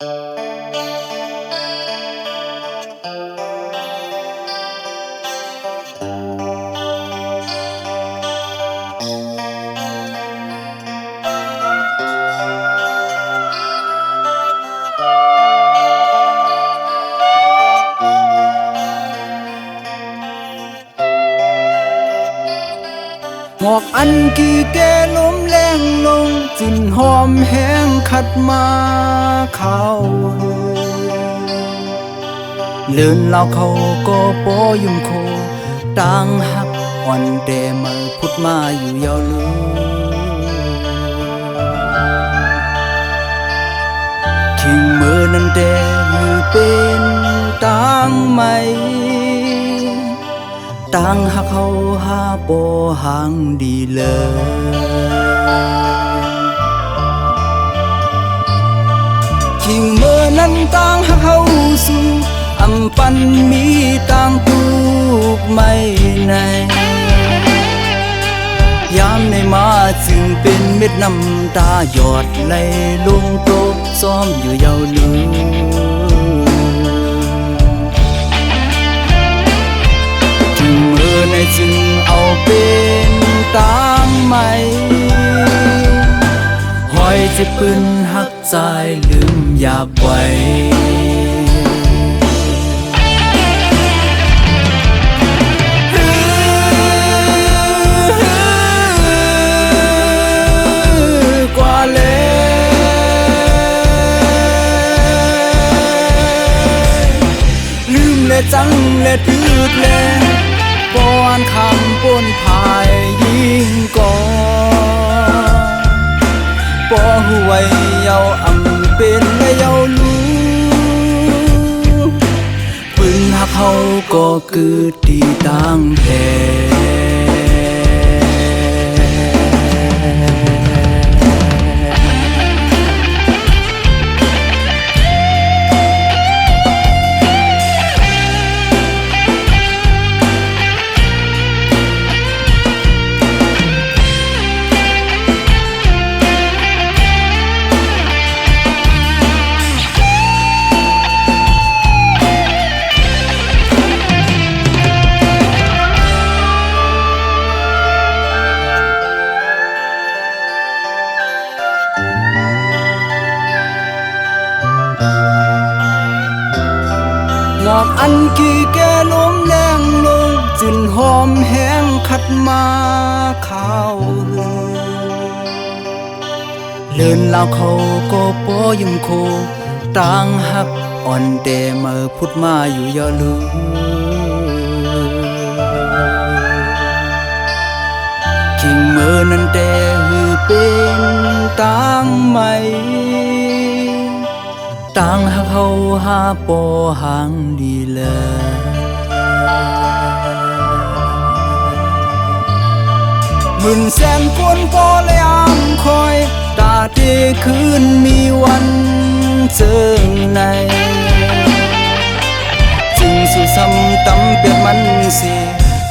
หมอกอันกี่แก่ล้มแรงลงจินหอมแห้งขัดมาเข้าเลื่อนเล่าเขาก็ปอยุ่มโคต่างหักอ่อนแดมาพุดมาอยู่ยาวลือทิ้งมือนั้นแดมือเป็นต่างไหมต่างหักเขาหาโปห่างดีเลยทิ้งมือนั้นต่างหักเขาสู่อำปันมีต่างตูกไม่ในยามในมาจึงเป็นเม็ดน้ำตาหยอดไหลลงโตกซ้อมอยู่ยาวลือในจึงเอาเป็นต่างใหม่หอยจะปืนหักใจลืมอยากไว้กว่าเลยลืมและจังและตืดและป้อนคำป้นพายยิ่งก่อป้อหัวเยาอำเป็นและเยาลูปืนหักเขาก็คือตีต่างแพ้หมอกอันกี่แก่ล้มแรงลงจินหอมแห้งขัดมาเข้าเลื่อนเล่าเขาก็ปอยุ่มโคต่างหักอ่อนแดมาพุดมาอยู่ยาวลือกิ่งมือนั้นแต่หือเป็นต่างไหมต่างหักเขาหาปอห่างดีเลยหมื่นแสนคนปอเลยอ้างคอยตาที่คืนมีวันเจอในจึงสู่ซ้ำตำเปียกมันสิ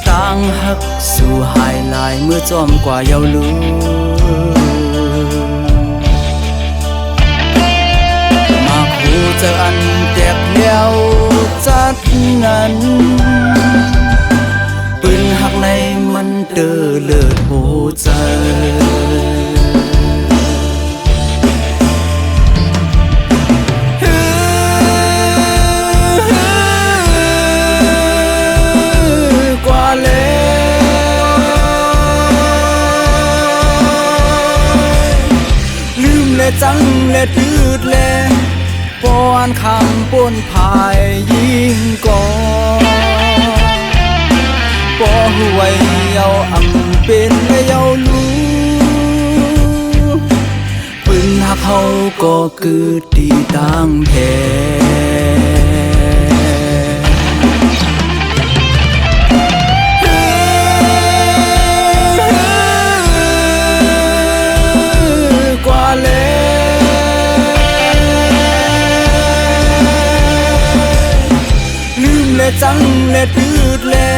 ต่างหักสู่หายลายเมื่อจอมกว่าเยาวลือเจออันแตกเลี้ยวจัดนั้นปืนหักในมันเตอเลิศหัวใจกว่าเลยลืมและจังและตืดและป้อนคำป้นพายยิ่งก่อป้อหัวเยาอำเป็นและเยาลูปืนหักเขาก็คือตีต่างแพ้กว่าเลยจังและตืดและ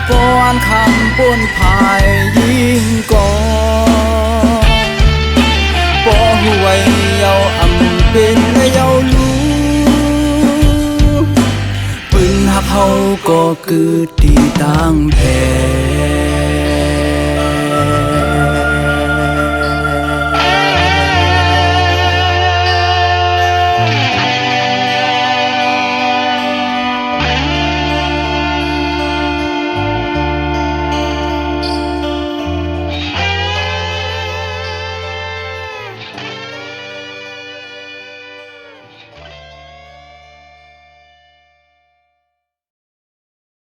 ป้อนคำป้นพายยิ่งก่อป้อหัวเยาอำ เป็นและเยารู้ปึงหักเฮาก็คือที่ต่างแผ่